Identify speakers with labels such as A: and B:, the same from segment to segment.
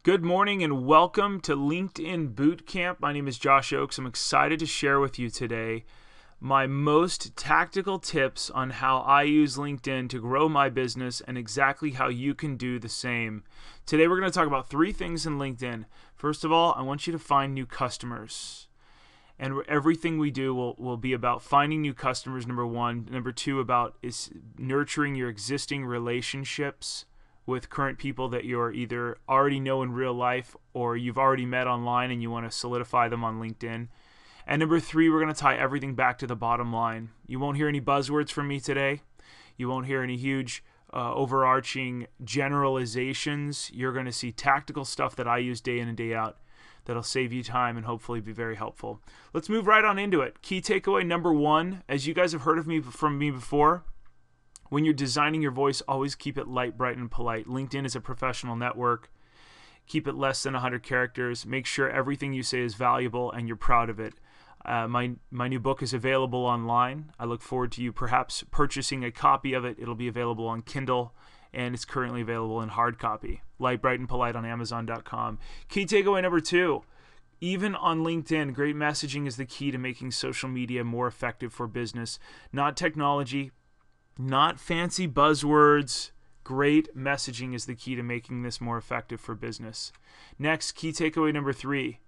A: Good morning and welcome to LinkedIn Bootcamp. My name is Josh Oakes. I'm excited to share with you today my most tactical tips on how I use LinkedIn to grow my business and exactly how you can do the same. Today we're going to talk about three things in LinkedIn. First of all, I want you to find new customers. And everything we do will be about finding new customers, number one. Number two, about is nurturing your existing relationships with current people that you're either already know in real life or you've already met online and you want to solidify them on LinkedIn. And number three, we're going to tie everything back to the bottom line. You won't hear any buzzwords from me today. You won't hear any huge overarching generalizations. You're going to see tactical stuff that I use day in and day out that'll save you time and hopefully be very helpful. Let's move right on into it. Key takeaway number one, as you guys have heard from me before, when you're designing your voice, always keep it light, bright, and polite. LinkedIn is a professional network. Keep it less than 100 characters. Make sure everything you say is valuable and you're proud of it. My new book is available online. I look forward to you perhaps purchasing a copy of it. It'll be available on Kindle, and it's currently available in hard copy. Light, bright, and polite on Amazon.com. Key takeaway number two. Even on LinkedIn, great messaging is the key to making social media more effective for business. Not technology, not fancy buzzwords. Great messaging is the key to making this more effective for business. Next, key takeaway number three.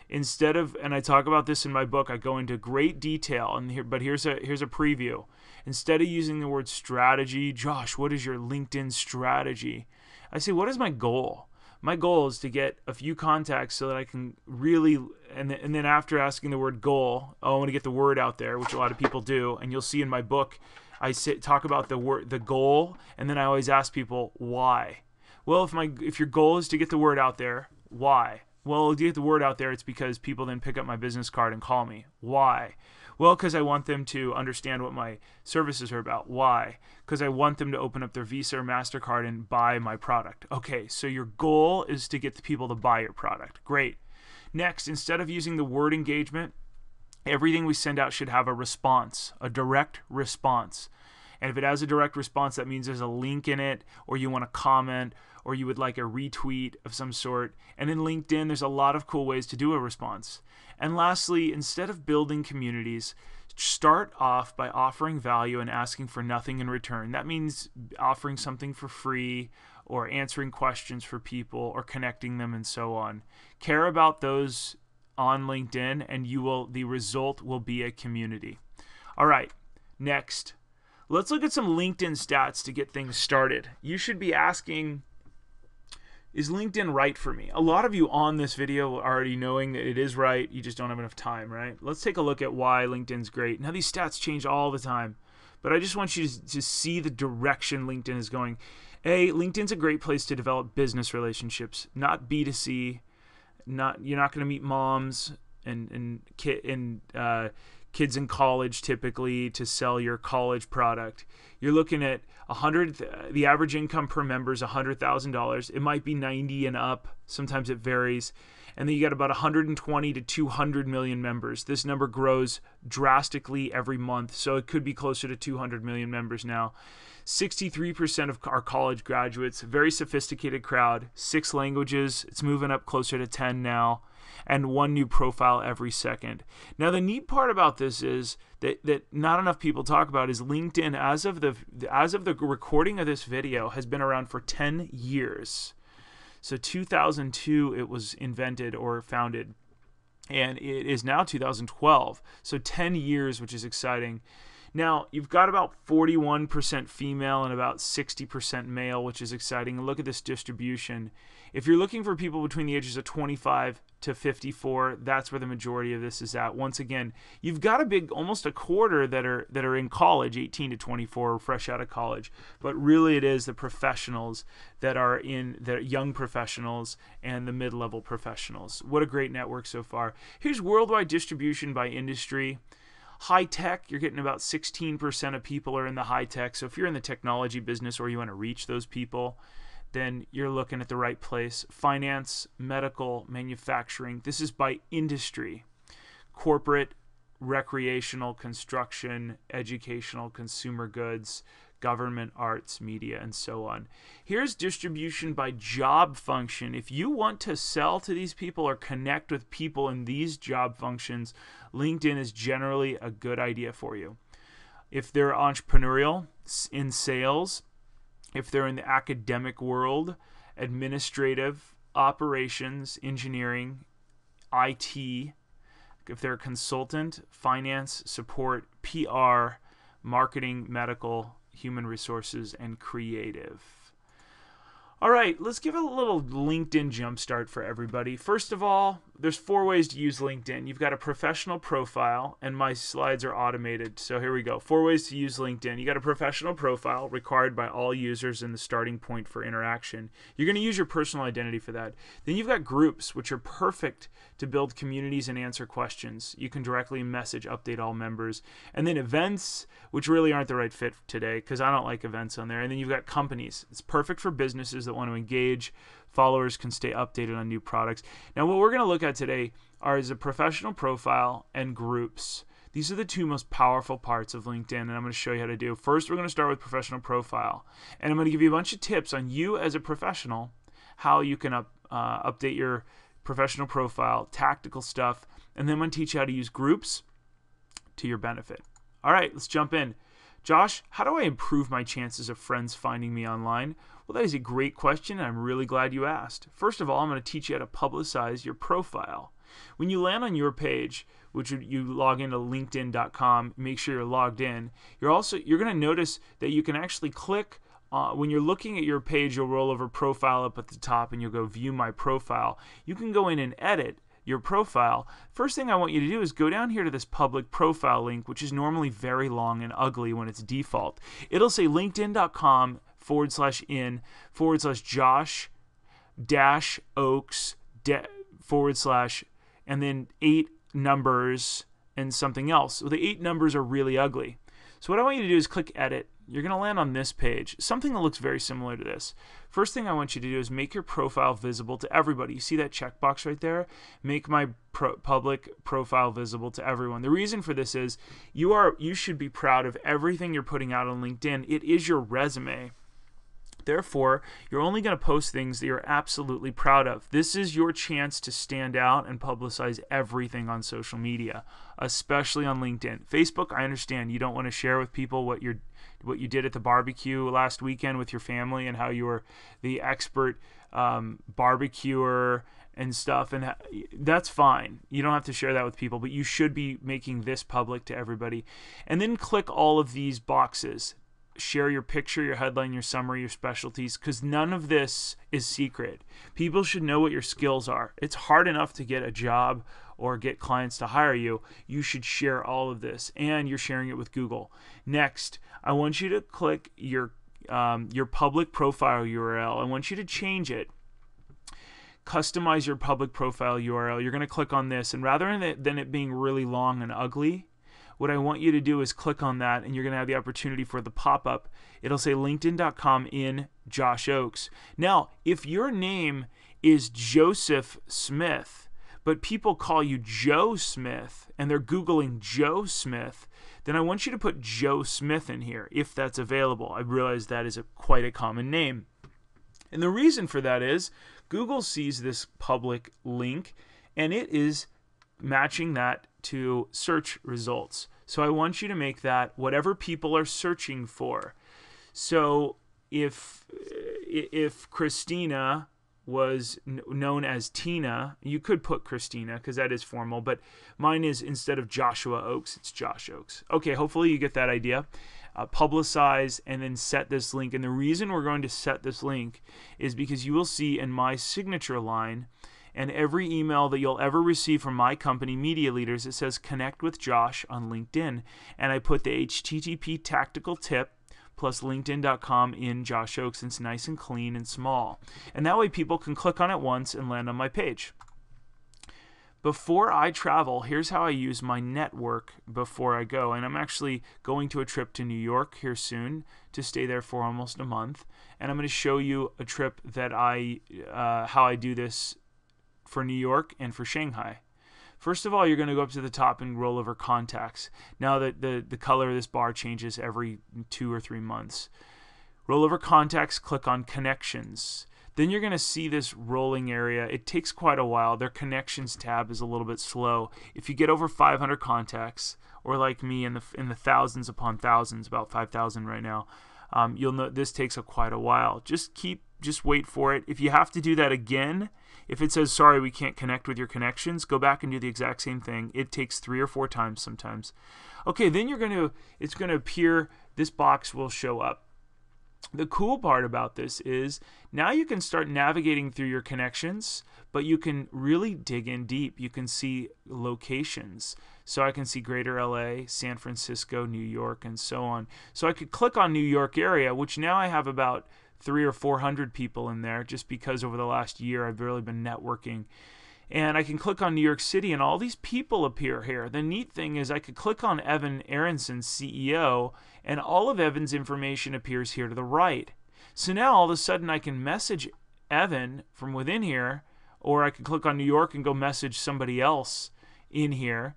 A: Instead of, and I talk about this in my book, I go into great detail, but here's a preview. Instead of using the word strategy, Josh, what is your LinkedIn strategy? I say, what is my goal? My goal is to get a few contacts so that I can really, and then after asking the word goal, I want to get the word out there, which a lot of people do, and you'll see in my book, I talk about the goal, and then I always ask people why. Well, if your goal is to get the word out there, why? Well, to get the word out there, it's because people then pick up my business card and call me. Why? Well, because I want them to understand what my services are about. Why? Because I want them to open up their Visa or MasterCard and buy my product. Okay, so your goal is to get the people to buy your product. Great. Next, instead of using the word engagement, everything we send out should have a response, a direct response. And if it has a direct response, that means there's a link in it, or you want to comment, or you would like a retweet of some sort. And in LinkedIn, there's a lot of cool ways to do a response. And lastly, instead of building communities, start off by offering value and asking for nothing in return. That means offering something for free, or answering questions for people, or connecting them, and so on. Care about those on LinkedIn, and the result will be a community. All right, next, let's look at some LinkedIn stats to get things started. You should be asking, is LinkedIn right for me? A lot of you on this video are already knowing that it is right. You just don't have enough time, right? Let's take a look at why LinkedIn's great. Now, these stats change all the time, but I just want you to see the direction LinkedIn is going. LinkedIn's a great place to develop business relationships, not B2C. You're not going to meet moms and kids in college typically to sell your college product. You're looking at the average income per member is $100,000. It might be 90 and up. Sometimes it varies. And then you got about 120 to 200 million members. This number grows drastically every month, so it could be closer to 200 million members now. 63% of our college graduates, very sophisticated crowd, 6 languages, it's moving up closer to 10 now, and 1 new profile every second. Now, the neat part about this is that not enough people talk about is LinkedIn, as of the recording of this video, has been around for 10 years. So 2002 it was invented or founded, and it is now 2012. So 10 years, which is exciting. Now, you've got about 41% female and about 60% male, which is exciting. Look at this distribution. If you're looking for people between the ages of 25 to 54, that's where the majority of this is at. Once again, you've got almost a quarter that are in college, 18 to 24, fresh out of college. But really, it is the professionals that are young professionals and the mid-level professionals. What a great network so far. Here's worldwide distribution by industry. High tech, you're getting about 16% of people are in the high tech. So if you're in the technology business or you want to reach those people, then you're looking at the right place. Finance, medical, manufacturing. This is by industry. Corporate, recreational, construction, educational, consumer goods, government, arts, media, and so on. Here's distribution by job function. If you want to sell to these people or connect with people in these job functions, LinkedIn is generally a good idea for you. If they're entrepreneurial, in sales, if they're in the academic world, administrative, operations, engineering, IT, if they're a consultant, finance, support, PR, marketing, medical, human resources, and creative. All right, let's give a little LinkedIn jumpstart for everybody. First of all, there's 4 ways to use LinkedIn. You've got a professional profile, and my slides are automated. So here we go. 4 ways to use LinkedIn. You got a professional profile required by all users and the starting point for interaction. You're going to use your personal identity for that. Then you've got groups, which are perfect to build communities and answer questions. You can directly message, update all members. And then events, which really aren't the right fit today because I don't like events on there. And then you've got companies. It's perfect for businesses that want to engage. Followers can stay updated on new products. Now, what we're going to look at today is a professional profile and groups. These are the 2 most powerful parts of LinkedIn, and I'm going to show you how to do. First, we're going to start with professional profile, and I'm going to give you a bunch of tips on you as a professional, how you can update your professional profile, tactical stuff, and then I'm going to teach you how to use groups to your benefit. All right, let's jump in. Josh, how do I improve my chances of friends finding me online? Well, that is a great question, and I'm really glad you asked. First of all, I'm going to teach you how to publicize your profile. When you land on your page, which you log into linkedin.com, make sure you're logged in, you're going to notice that you can actually click when you're looking at your page, you'll roll over profile up at the top and you'll go view my profile. You can go in and edit your profile. First thing I want you to do is go down here to this public profile link, which is normally very long and ugly when it's default. It'll say linkedin.com/in/Josh-Oaks/ and then 8 numbers and something else. So the 8 numbers are really ugly. So what I want you to do is click edit. You're going to land on this page, something that looks very similar to this. First thing I want you to do is make your profile visible to everybody. You see that checkbox right there? Make my public profile visible to everyone. The reason for this is you should be proud of everything you're putting out on LinkedIn. It is your resume. Therefore, you're only going to post things that you're absolutely proud of. This is your chance to stand out and publicize everything on social media, especially on LinkedIn. Facebook, I understand you don't want to share with people what you did at the barbecue last weekend with your family and how you were the expert barbecuer and stuff, and that's fine. You don't have to share that with people, but you should be making this public to everybody. And then click all of these boxes. Share your picture, your headline, your summary, your specialties, because none of this is secret. People should know what your skills are. It's hard enough to get a job or get clients to hire you. You should share all of this, and you're sharing it with Google. Next, I want you to click your public profile URL. I want you to change it. Customize your public profile URL. You're going to click on this, and rather than it being really long and ugly, what I want you to do is click on that, and you're going to have the opportunity for the pop-up. It'll say linkedin.com in Josh Oaks. Now, if your name is Joseph Smith, but people call you Joe Smith, and they're Googling Joe Smith, then I want you to put Joe Smith in here, if that's available. I realize that is quite a common name. And the reason for that is Google sees this public link, and it is matching that to search results. So I want you to make that whatever people are searching for. So if Christina was known as Tina, you could put Christina because that is formal, but mine is, instead of Joshua Oaks, it's Josh Oaks. Okay, hopefully you get that idea. Publicize and then set this link. And the reason we're going to set this link is because you will see in my signature line and every email that you'll ever receive from my company, Media Leaders, it says connect with Josh on LinkedIn. And I put the HTTP tactical tip plus linkedin.com in Josh Oaks. It's nice and clean and small. And that way people can click on it once and land on my page. Before I travel, here's how I use my network before I go. And I'm actually going to a trip to New York here soon to stay there for almost a month. And I'm going to show you a trip that how I do this for New York and for Shanghai. First of all, you're going to go up to the top and roll over contacts. Now that the color of this bar changes every 2 or 3 months. Roll over contacts, click on connections. Then you're going to see this rolling area. It takes quite a while. Their connections tab is a little bit slow. If you get over 500 contacts, or like me in the thousands upon thousands, about 5,000 right now, you'll know this takes quite a while. Just wait for it. If you have to do that again, if it says, sorry, we can't connect with your connections, go back and do the exact same thing. It takes 3 or 4 times sometimes. Okay, then it's going to appear, this box will show up. The cool part about this is now you can start navigating through your connections, but you can really dig in deep. You can see locations. So I can see Greater LA, San Francisco, New York, and so on. So I could click on New York area, which now I have about 300 or 400 people in there, just because over the last year I've really been networking. And I can click on New York City, and all these people appear here. The neat thing is I could click on Evan Aronson, CEO, and all of Evan's information appears here to the right. So now all of a sudden I can message Evan from within here, or I can click on New York and go message somebody else in here.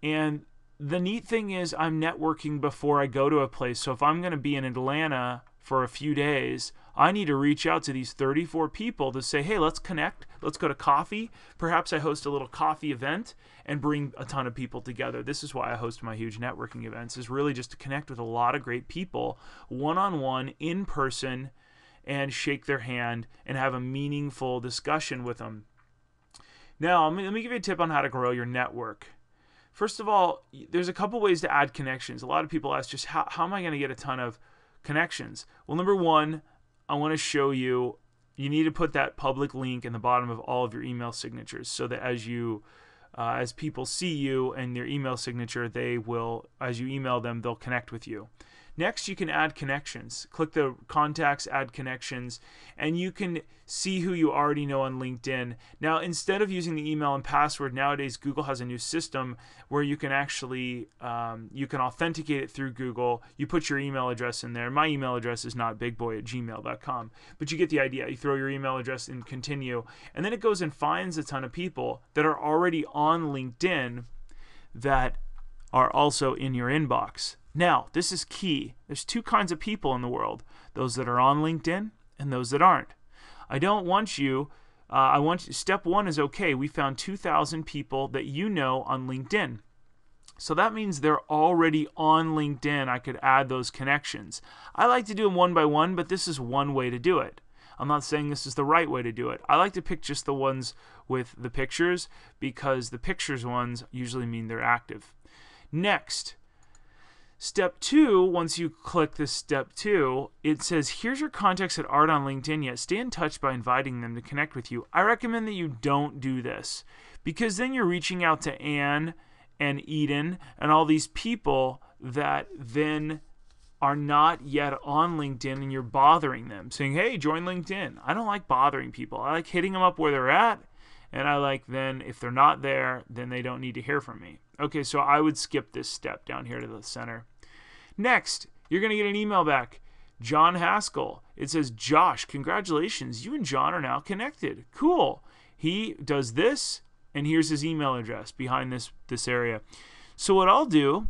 A: And the neat thing is I'm networking before I go to a place. So if I'm going to be in Atlanta for a few days, I need to reach out to these 34 people to say, hey, let's connect. Let's go to coffee. Perhaps I host a little coffee event and bring a ton of people together. This is why I host my huge networking events, is really just to connect with a lot of great people one-on-one in person and shake their hand and have a meaningful discussion with them. Now, let me give you a tip on how to grow your network. First of all, there's a couple ways to add connections. A lot of people ask just how am I going to get a ton of connections? Well, number one, I want to show you need to put that public link in the bottom of all of your email signatures, so that as people see you and their email signature, they will, as you email them, they'll connect with you. Next, you can add connections. Click the contacts, add connections, and you can see who you already know on LinkedIn. Now, instead of using the email and password, nowadays Google has a new system where you can actually you can authenticate it through Google. You put your email address in there. My email address is notbigboy@gmail.com, but you get the idea. You throw your email address in, continue, and then it goes and finds a ton of people that are already on LinkedIn that are also in your inbox. Now, this is key. There's 2 kinds of people in the world, those that are on LinkedIn and those that aren't. I don't want you, step 1 is okay. We found 2,000 people that you know on LinkedIn. So that means they're already on LinkedIn. I could add those connections. I like to do them one by one, but this is one way to do it. I'm not saying this is the right way to do it. I like to pick just the ones with the pictures, because the pictures ones usually mean they're active. Next, step 2, once you click this step 2, it says, here's your contacts that aren't on LinkedIn yet. Stay in touch by inviting them to connect with you. I recommend that you don't do this, because then you're reaching out to Anne and Eden and all these people that then are not yet on LinkedIn, and you're bothering them, saying, hey, join LinkedIn. I don't like bothering people. I like hitting them up where they're at, and I like then, if they're not there, then they don't need to hear from me. Okay, so I would skip this step down here to the center. Next, you're going to get an email back. John Haskell. It says, Josh, congratulations. You and John are now connected. Cool. He does this, and here's his email address behind this area. So what I'll do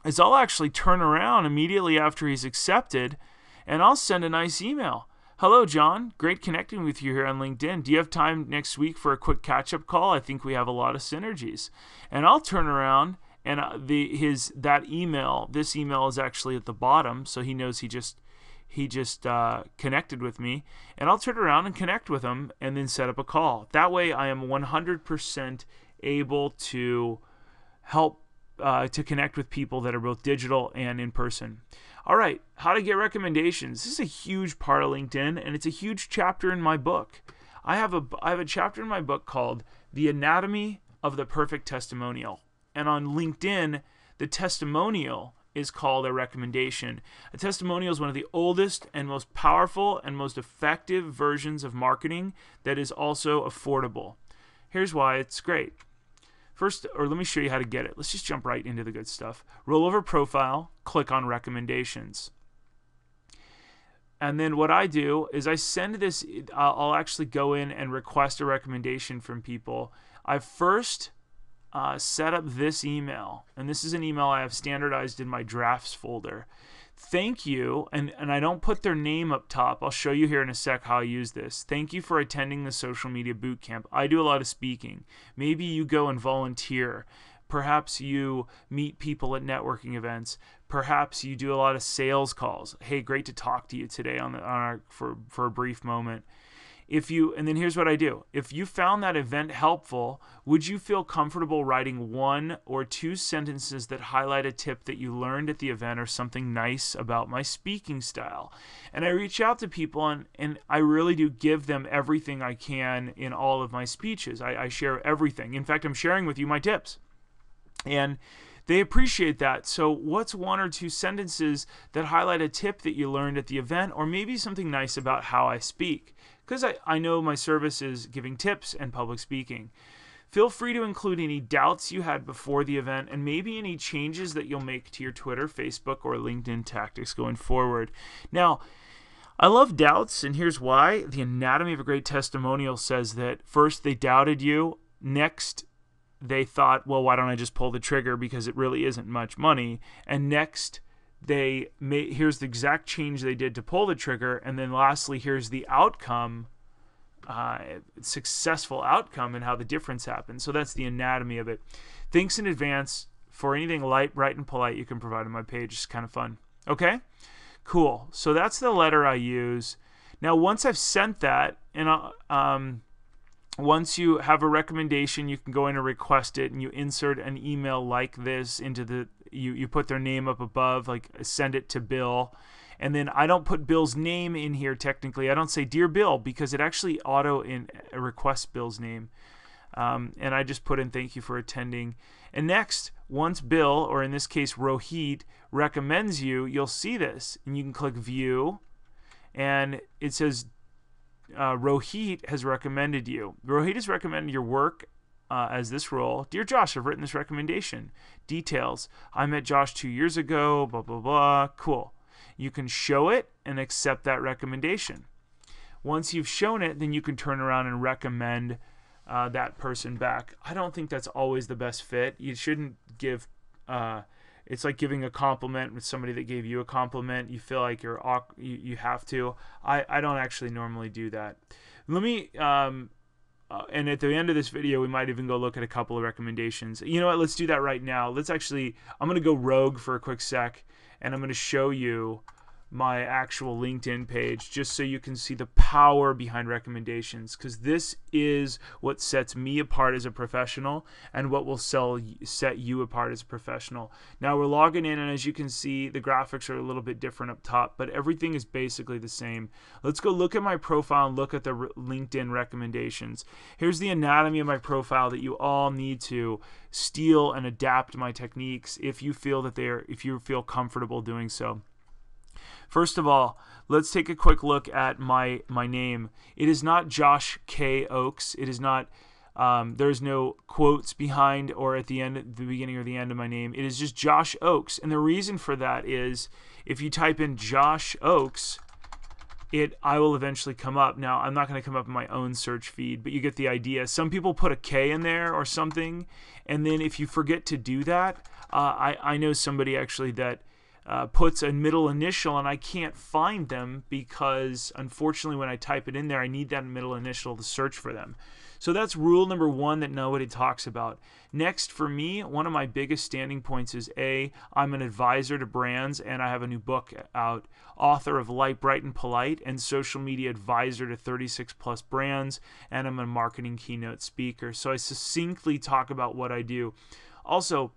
A: is I'll actually turn around immediately after he's accepted, and I'll send a nice email. Hello, John. Great connecting with you here on LinkedIn. Do you have time next week for a quick catch-up call? I think we have a lot of synergies. And I'll turn around, and this email is actually at the bottom, so he knows he just connected with me. And I'll turn around and connect with him, and then set up a call. That way, I am 100% able to help to connect with people that are both digital and in person. All right, how to get recommendations. This is a huge part of LinkedIn, and it's a huge chapter in my book. I have a chapter in my book called The Anatomy of the Perfect Testimonial. And on LinkedIn, the testimonial is called a recommendation. A testimonial is one of the oldest and most powerful and most effective versions of marketing that is also affordable. Here's why it's great. First, or let me show you how to get it. Let's just jump right into the good stuff. Roll over profile, click on recommendations. And then what I do is I send this, I'll actually go in and request a recommendation from people. I first set up this email. And this is an email I have standardized in my drafts folder. Thank you, and I don't put their name up top. I'll show you here in a sec how I use this. Thank you for attending the social media boot camp. I do a lot of speaking. Maybe you go and volunteer. Perhaps you meet people at networking events. Perhaps you do a lot of sales calls. Hey, great to talk to you today for a brief moment. And then here's what I do. If you found that event helpful, would you feel comfortable writing 1 or 2 sentences that highlight a tip that you learned at the event or something nice about my speaking style? And I reach out to people and I really do give them everything I can in all of my speeches. I share everything. In fact, I'm sharing with you my tips. And they appreciate that. So what's 1 or 2 sentences that highlight a tip that you learned at the event, or maybe something nice about how I speak? Because I know my service is giving tips and public speaking. Feel free to include any doubts you had before the event and maybe any changes that you'll make to your Twitter, Facebook, or LinkedIn tactics going forward. Now, I love doubts, and here's why. The Anatomy of a Great Testimonial says that first they doubted you, next they thought, well, why don't I just pull the trigger because it really isn't much money, and next here's the exact change they did to pull the trigger, and then lastly, here's the outcome, successful outcome, and how the difference happened. So that's the anatomy of it. Thanks in advance for anything light, bright, and polite you can provide on my page. It's kind of fun. Okay? Cool. So that's the letter I use. Now, once I've sent that, and once you have a recommendation, you can go in and request it, and you insert an email like this into the, you put their name up above, like send it to Bill. And then I don't put Bill's name in here technically. I don't say, Dear Bill, because it actually requests Bill's name. And I just put in, thank you for attending. And next, once Bill, or in this case Rohit, recommends you, you'll see this. And you can click View, and it says, Rohit has recommended you. Rohit has recommended your work as this role. Dear Josh, I've written this recommendation. Details. I met Josh 2 years ago, blah, blah, blah. Cool. You can show it and accept that recommendation. Once you've shown it, then you can turn around and recommend that person back. I don't think that's always the best fit. You shouldn't give... it's like giving a compliment with somebody that gave you a compliment. You feel like you have to. I don't actually normally do that. Let me... and at the end of this video, we might even go look at a couple of recommendations. You know what? Let's do that right now. I'm going to go rogue for a quick sec, and I'm going to show you my actual LinkedIn page just so you can see the power behind recommendations, because this is what sets me apart as a professional and what will set you apart as a professional. Now we're logging in, and as you can see, the graphics are a little bit different up top, but everything is basically the same. Let's go look at my profile and look at the LinkedIn recommendations. Here's the anatomy of my profile that you all need to steal and adapt my techniques if you feel comfortable doing so. First of all, let's take a quick look at my name. It is not Josh K. Oakes. It is not, there's no quotes behind or at the beginning or the end of my name. It is just Josh Oakes. And the reason for that is if you type in Josh Oakes, I will eventually come up. Now, I'm not going to come up in my own search feed, but you get the idea. Some people put a K in there or something, and then if you forget to do that, I know somebody actually that puts a middle initial, and I can't find them because, unfortunately, when I type it in there, I need that middle initial to search for them. So that's rule number 1 that nobody talks about. Next, for me, one of my biggest standing points is I'm an advisor to brands, and I have a new book out, author of Light, Bright, and Polite, and social media advisor to 36+ brands, and I'm a marketing keynote speaker. So I succinctly talk about what I do. Also,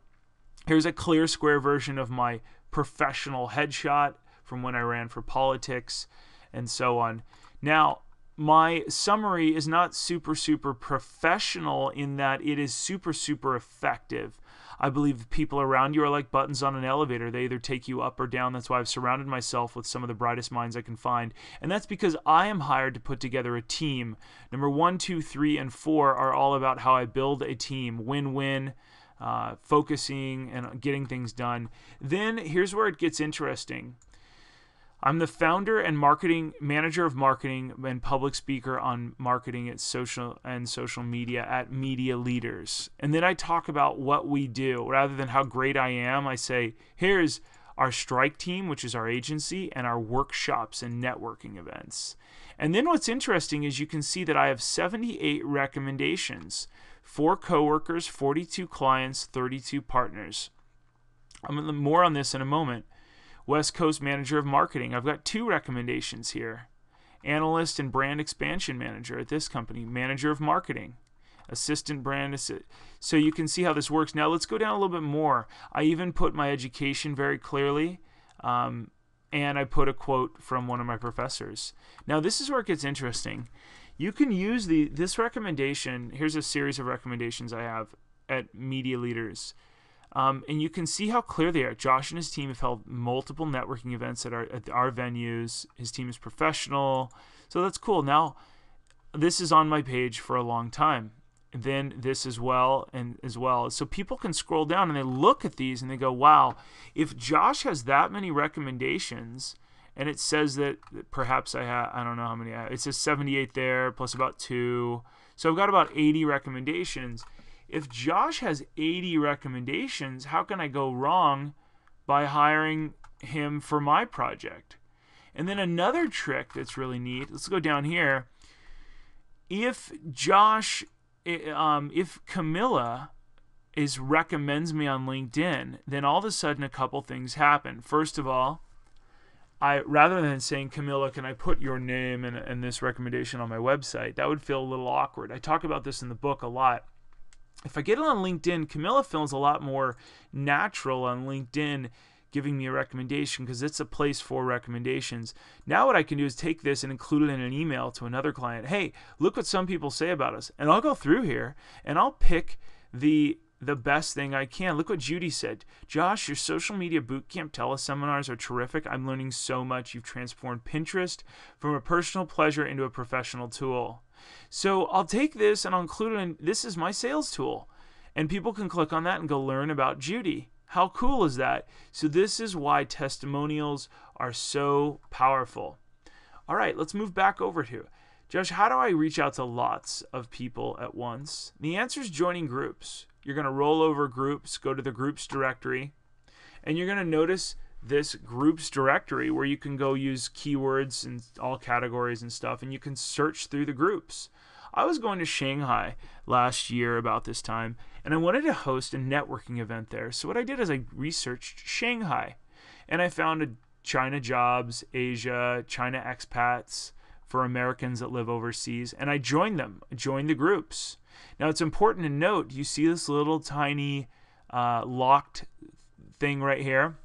A: here's a clear square version of my professional headshot from when I ran for politics and so on. Now, my summary is not super professional in that it is super effective. I believe the people around you are like buttons on an elevator. They either take you up or down. That's why I've surrounded myself with some of the brightest minds I can find. And that's because I am hired to put together a team. Number 1, 2, 3, and 4 are all about how I build a team. Win-win. Focusing and getting things done. Then here's where it gets interesting. I'm the founder and manager of marketing and public speaker on marketing at social media at Media Leaders. And then I talk about what we do. Rather than how great I am, I say, here's our strike team, which is our agency, and our workshops and networking events. And then what's interesting is you can see that I have 78 recommendations, 4 coworkers, 42 clients, 32 partners. I'm going to more on this in a moment. West Coast Manager of Marketing. I've got 2 recommendations here. Analyst and Brand Expansion Manager at this company. Manager of Marketing. Assistant Brand. So you can see how this works. Now let's go down a little bit more. I even put my education very clearly. And I put a quote from one of my professors. Now this is where it gets interesting. You can use this recommendation. Here's a series of recommendations I have at Media Leaders. And you can see how clear they are. Josh and his team have held multiple networking events at our venues. His team is professional. So that's cool. Now, this is on my page for a long time. And then this as well. So people can scroll down and they look at these and they go, wow, if Josh has that many recommendations, and it says that perhaps I don't know how many, it says 78 there, plus about 2. So I've got about 80 recommendations. If Josh has 80 recommendations, how can I go wrong by hiring him for my project? And then another trick that's really neat, let's go down here. If Camilla recommends me on LinkedIn, then all of a sudden a couple things happen. First of all, rather than saying, Camilla, can I put your name and this recommendation on my website? That would feel a little awkward. I talk about this in the book a lot. If I get it on LinkedIn, Camilla feels a lot more natural on LinkedIn giving me a recommendation because it's a place for recommendations. Now what I can do is take this and include it in an email to another client. Hey, look what some people say about us. And I'll go through here and I'll pick the best thing I can. Look what Judy said. Josh, your social media bootcamp teleseminars are terrific. I'm learning so much. You've transformed Pinterest from a personal pleasure into a professional tool. So I'll take this and I'll include it in, this is my sales tool. And people can click on that and go learn about Judy. How cool is that? So this is why testimonials are so powerful. All right, let's move back over to Josh, how do I reach out to lots of people at once? The answer is joining groups. You're going to roll over groups, go to the groups directory, and you're going to notice this groups directory where you can go use keywords in all categories and stuff, and you can search through the groups. I was going to Shanghai last year about this time, and I wanted to host a networking event there. So what I did is I researched Shanghai, and I found China jobs, Asia, China expats for Americans that live overseas, and I joined them. I joined the groups. Now it's important to note, you see this little tiny locked thing right here?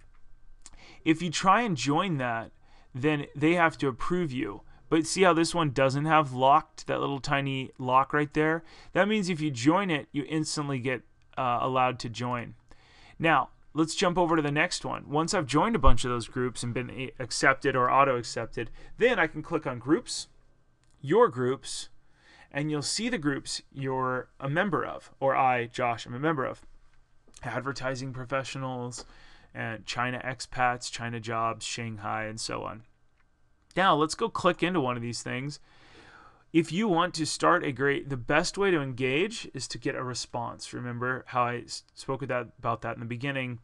A: If you try and join that, then they have to approve you. But see how this one doesn't have locked, that little tiny lock right there? That means if you join it, you instantly get allowed to join. Now, let's jump over to the next one. Once I've joined a bunch of those groups and been accepted or auto-accepted, then I can click on groups, your groups, and you'll see the groups you're a member of, or I, Josh, am a member of. Advertising professionals, and China expats, China jobs, Shanghai, and so on. Now, let's go click into one of these things. If you want to start the best way to engage is to get a response. Remember how I spoke about that in the beginning.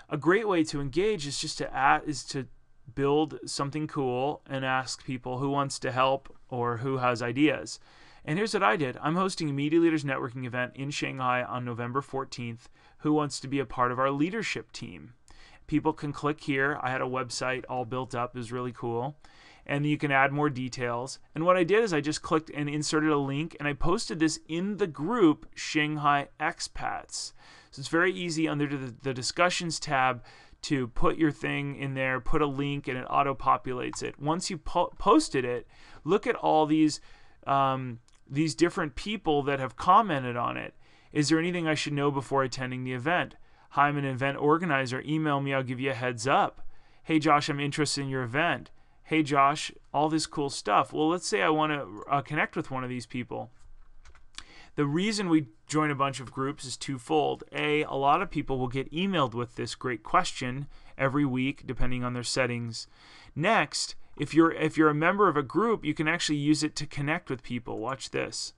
A: A great way to engage is just to build something cool and ask people who wants to help or who has ideas. And here's what I did. I'm hosting a Media Leaders Networking event in Shanghai on November 14th. Who wants to be a part of our leadership team? People can click here. I had a website all built up. It was really cool. And you can add more details. And what I did is I just clicked and inserted a link, and I posted this in the group Shanghai Expats. So it's very easy under the discussions tab to put your thing in there, put a link, and it auto-populates it. Once you posted it, look at all these different people that have commented on it. Is there anything I should know before attending the event? Hi, I'm an event organizer. Email me. I'll give you a heads up. Hey, Josh, I'm interested in your event. Hey, Josh, all this cool stuff. Well, let's say I want to connect with one of these people. The reason we join a bunch of groups is twofold. A lot of people will get emailed with this great question every week, depending on their settings. Next, if you're a member of a group, you can actually use it to connect with people. Watch this.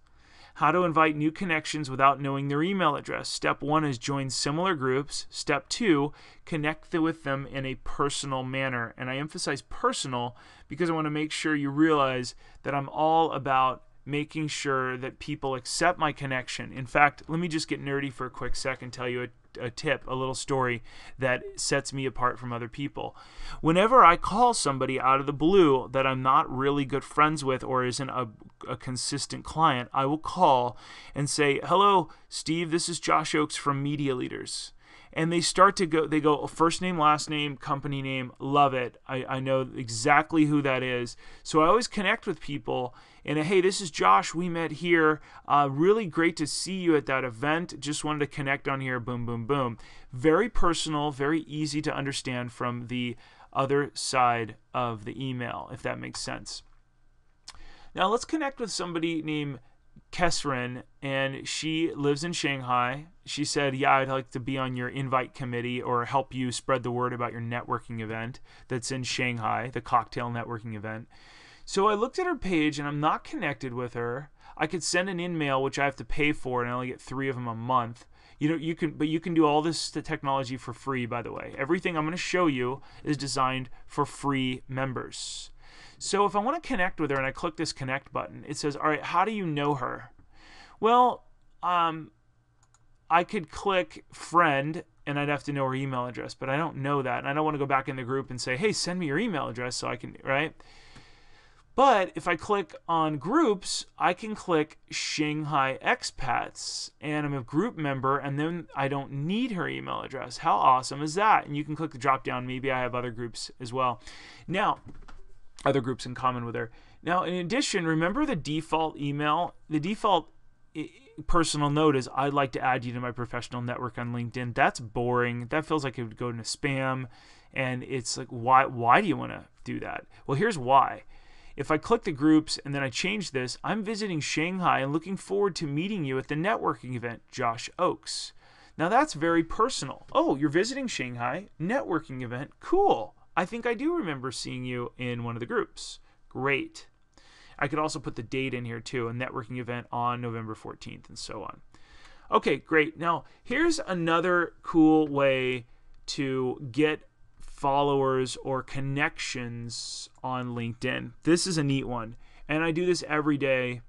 A: How to invite new connections without knowing their email address. Step 1 is join similar groups. Step 2, connect with them in a personal manner. And I emphasize personal because I want to make sure you realize that I'm all about making sure that people accept my connection. In fact, let me just get nerdy for a quick second and tell you a tip, a little story that sets me apart from other people. Whenever I call somebody out of the blue that I'm not really good friends with or isn't a consistent client, I will call and say, "Hello, Steve, this is Josh Oakes from Media Leaders." And they go first name, last name, company name, love it. I know exactly who that is. So I always connect with people and, hey, this is Josh. We met here. Really great to see you at that event. Just wanted to connect on here. Boom, boom, boom. Very personal, very easy to understand from the other side of the email, if that makes sense. Now let's connect with somebody named Kesrin, and she lives in Shanghai. She said, yeah, I'd like to be on your invite committee or help you spread the word about your networking event that's in Shanghai, the cocktail networking event. So I looked at her page, and I'm not connected with her. I could send an in-mail, which I have to pay for, and I only get 3 of them a month. You can do all this technology for free, by the way. Everything I'm going to show you is designed for free members. So if I want to connect with her and I click this connect button, it says, all right, how do you know her? Well, I could click friend and I'd have to know her email address, but I don't know that. And I don't want to go back in the group and say, hey, send me your email address so I can, right? But if I click on groups, I can click Shanghai expats and I'm a group member and then I don't need her email address. How awesome is that? And you can click the drop down. Maybe I have other groups as well. Now, other groups in common with her. Now, in addition, remember the default email? The default personal note is, I'd like to add you to my professional network on LinkedIn. That's boring. That feels like it would go into spam. And it's like, why do you want to do that? Well, here's why. If I click the groups and then I change this, I'm visiting Shanghai and looking forward to meeting you at the networking event, Josh Oakes. Now, that's very personal. Oh, you're visiting Shanghai, networking event, cool. I think I do remember seeing you in one of the groups. Great. I could also put the date in here too, a networking event on November 14th and so on. Okay, great. Now, here's another cool way to get followers or connections on LinkedIn. This is a neat one, and I do this every day.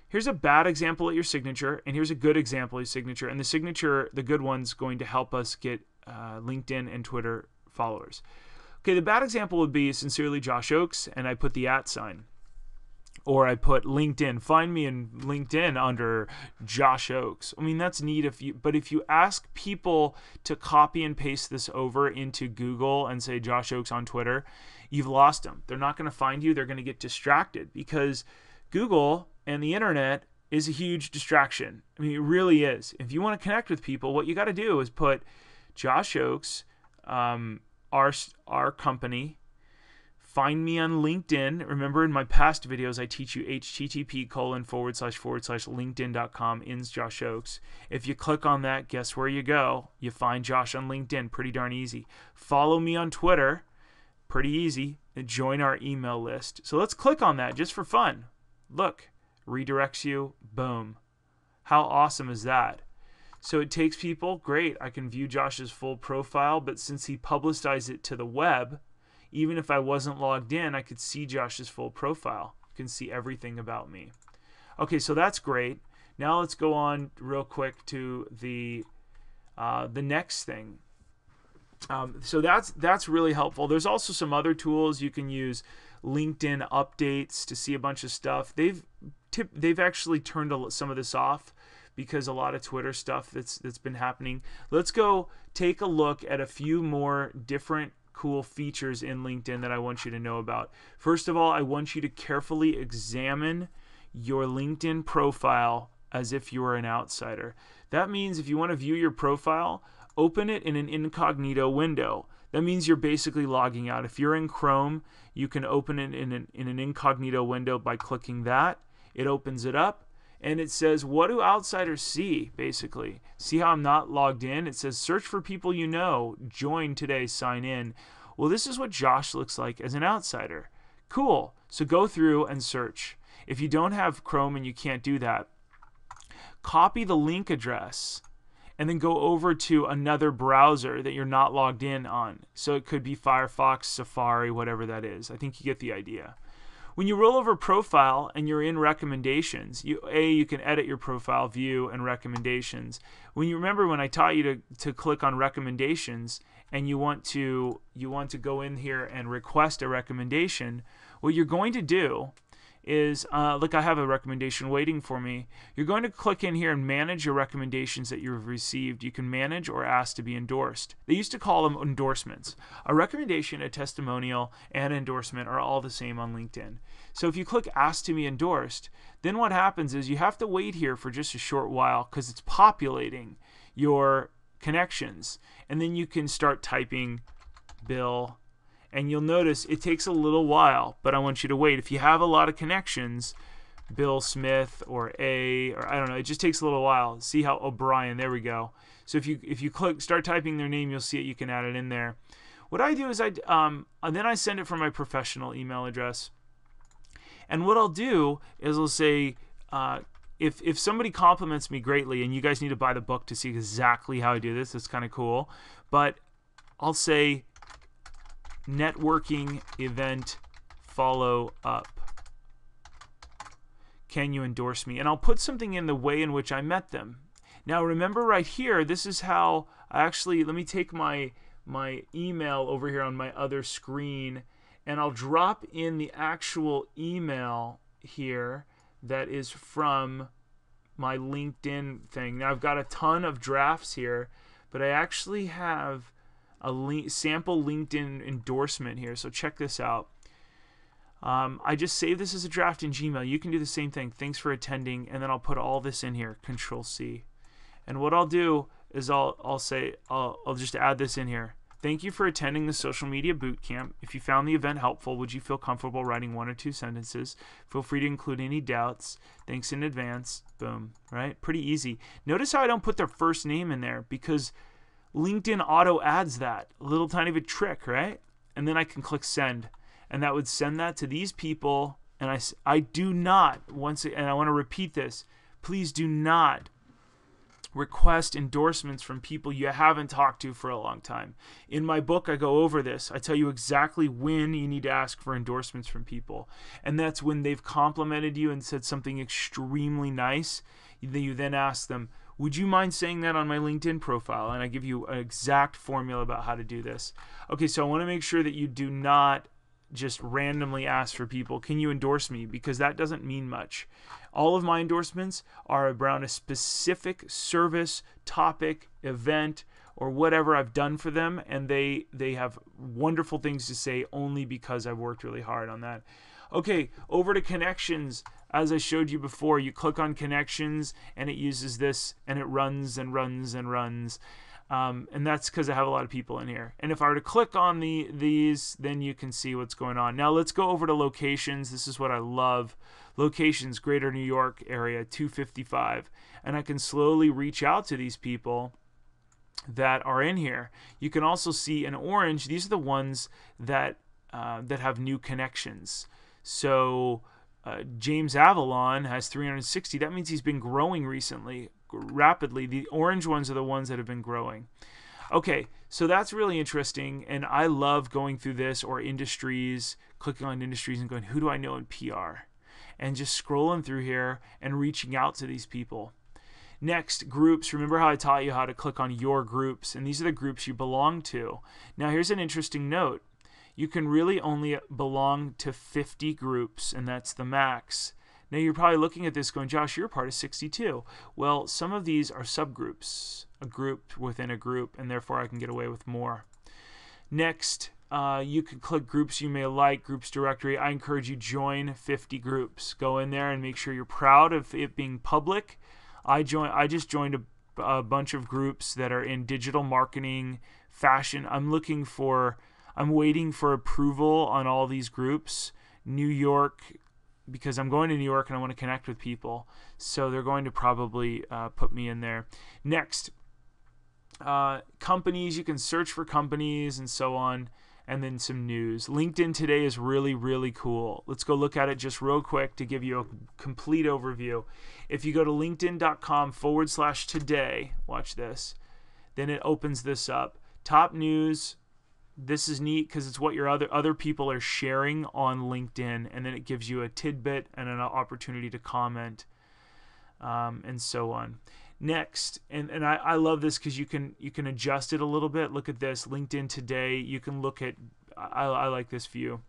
A: Here's a bad example at your signature, and here's a good example at your signature. And the signature, the good one's going to help us get LinkedIn and Twitter followers. Okay, the bad example would be sincerely Josh Oakes, and I put the @ sign. Or I put LinkedIn. Find me in LinkedIn under Josh Oakes. I mean, that's neat but if you ask people to copy and paste this over into Google and say Josh Oakes on Twitter, you've lost them. They're not going to find you. They're going to get distracted because Google and the internet is a huge distraction. I mean, it really is. If you want to connect with people, what you got to do is put Josh Oakes, our company. Find me on LinkedIn. Remember, in my past videos, I teach you http://linkedin.com ins Josh Oakes. If you click on that, guess where you go? You find Josh on LinkedIn. Pretty darn easy. Follow me on Twitter. Pretty easy. And join our email list. So let's click on that just for fun. Look, redirects you. Boom. How awesome is that? So it takes people. Great. I can view Josh's full profile, but since he publicized it to the web, even if I wasn't logged in, I could see Josh's full profile. You can see everything about me. Okay, so that's great. Now let's go on real quick to the next thing. So that's really helpful. There's also some other tools. You can use LinkedIn updates to see a bunch of stuff. They've actually turned some of this off because a lot of Twitter stuff that's been happening. Let's go take a look at a few more different cool features in LinkedIn that I want you to know about. First of all, I want you to carefully examine your LinkedIn profile as if you were an outsider. That means if you want to view your profile, open it in an incognito window. That means you're basically logging out. If you're in Chrome, you can open it in an incognito window by clicking that. It opens it up, And it says, what do outsiders see, basically? See how I'm not logged in? It says, search for people you know. Join today, sign in. Well, this is what Josh looks like as an outsider. Cool. So go through and search. If you don't have Chrome and you can't do that, copy the link address and then go over to another browser that you're not logged in on. So it could be Firefox, Safari, whatever that is. I think you get the idea. When you roll over profile and you're in recommendations, you can edit your profile view and recommendations. When you remember when I taught you to click on recommendations and you want to go in here and request a recommendation, what you're going to do is, look, I have a recommendation waiting for me. You're going to click in here and manage your recommendations that you've received. You can manage or ask to be endorsed. They used to call them endorsements. A recommendation, a testimonial, and endorsement are all the same on LinkedIn. So if you click ask to be endorsed, then what happens is you have to wait here for just a short while because it's populating your connections. And then you can start typing Bill. And you'll notice it takes a little while, but I want you to wait. If you have a lot of connections, Bill Smith or I don't know, it just takes a little while. See how O'Brien, there we go. So if you start typing their name, you'll see it. You can add it in there. What I do is and then I send it from my professional email address. And what I'll do is I'll say, if somebody compliments me greatly, and you guys need to buy the book to see exactly how I do this, it's kind of cool. But I'll say, networking event follow up. Can you endorse me? And I'll put something in the way in which I met them. Now remember right here, this is how let me take my email over here on my other screen, and I'll drop in the actual email here that is from my LinkedIn thing. Now I've got a ton of drafts here, but I actually have a sample LinkedIn endorsement here. So check this out. I just saved this as a draft in Gmail. You can do the same thing. Thanks for attending, and then I'll put all this in here. Control C. And what I'll do is I'll just add this in here. Thank you for attending the social media boot camp. If you found the event helpful, would you feel comfortable writing 1 or 2 sentences? Feel free to include any doubts. Thanks in advance. Boom. Right? Pretty easy. Notice how I don't put their first name in there because LinkedIn auto adds that. A little tiny bit trick, right? And then I can click send. And that would send that to these people. And I do not, and I want to repeat this, please do not request endorsements from people you haven't talked to for a long time. In my book, I go over this. I tell you exactly when you need to ask for endorsements from people. And that's when they've complimented you and said something extremely nice. You then ask them, would you mind saying that on my LinkedIn profile? And I give you an exact formula about how to do this. Okay, so I want to make sure that you do not just randomly ask for people, can you endorse me? Because that doesn't mean much. All of my endorsements are around a specific service, topic, event, or whatever I've done for them, and they have wonderful things to say only because I've worked really hard on that. Okay, over to connections. As I showed you before, you click on connections, and it uses this, and it runs and runs and runs. And that's because I have a lot of people in here. And if I were to click on these, then you can see what's going on. Now let's go over to locations. This is what I love. Locations, Greater New York area, 255. And I can slowly reach out to these people that are in here. You can also see in orange, these are the ones that have new connections. So James Avalon has 360. That means he's been growing recently, rapidly. The orange ones are the ones that have been growing. Okay, so that's really interesting, and I love going through this, or industries, clicking on industries and going, who do I know in PR? And just scrolling through here and reaching out to these people. Next, groups. Remember how I taught you how to click on your groups, and these are the groups you belong to. Now here's an interesting note. You can really only belong to 50 groups, and that's the max. Now you're probably looking at this going, Josh, you're part of 62. Well, some of these are subgroups, a group within a group, and therefore I can get away with more. Next, you can click groups you may like, groups directory. I encourage you join 50 groups. Go in there and make sure you're proud of it being public. I just joined a bunch of groups that are in digital marketing, fashion. I'm waiting for approval on all these groups. New York because I'm going to New York and I want to connect with people. So they're going to probably put me in there. Next, companies. You can search for companies and so on. And then some news. LinkedIn Today is really, really cool. Let's go look at it just real quick to give you a complete overview. If you go to linkedin.com/today, watch this, then it opens this up. Top news. This is neat because it's what your other people are sharing on LinkedIn, and then it gives you a tidbit and an opportunity to comment, and so on. Next, and I love this because you can adjust it a little bit. Look at this, LinkedIn Today. You can look at, I like this view.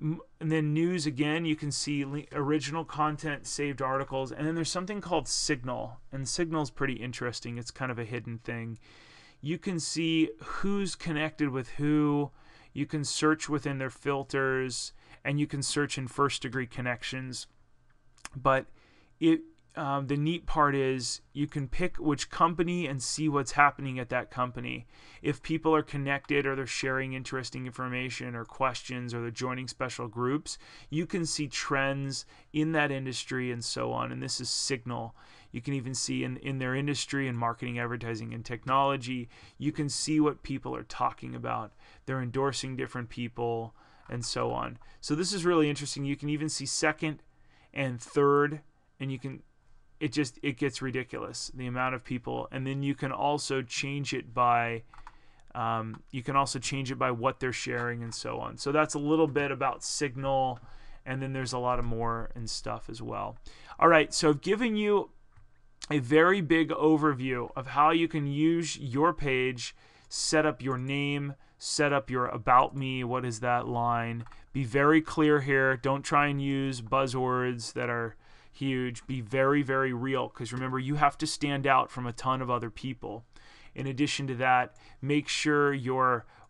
A: And then news again, you can see original content, saved articles, and then there's something called Signal, and Signal's pretty interesting. It's kind of a hidden thing. You can see who's connected with who. You can search within their filters, and you can search in first-degree connections. But the neat part is you can pick which company and see what's happening at that company. If people are connected or they're sharing interesting information or questions or they're joining special groups, you can see trends in that industry and so on. And this is Signal. You can even see in their industry and marketing, advertising, and technology, you can see what people are talking about. They're endorsing different people and so on. So this is really interesting. You can even see second and third, and you can it gets ridiculous, the amount of people. And then you can also change it by what they're sharing and so on. So that's a little bit about Signal, and then there's a lot of more and stuff as well. All right, so I've given you a very big overview of how you can use your page, set up your name, set up your about me, what is that line. Be very clear here. Don't try and use buzzwords that are huge. Be very, very real, because remember, you have to stand out from a ton of other people. In addition to that, make sure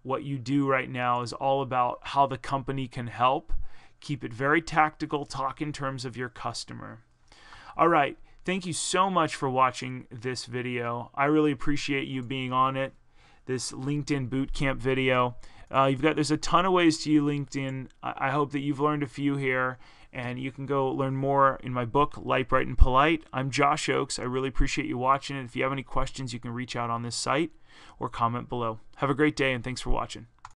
A: what you do right now is all about how the company can help. Keep it very tactical. Talk in terms of your customer. All right. Thank you so much for watching this video. I really appreciate you being on it. This LinkedIn Bootcamp video. There's a ton of ways to use LinkedIn. I hope that you've learned a few here, and you can go learn more in my book, Light, Bright, and Polite. I'm Josh Oakes. I really appreciate you watching it. If you have any questions, you can reach out on this site or comment below. Have a great day, and thanks for watching.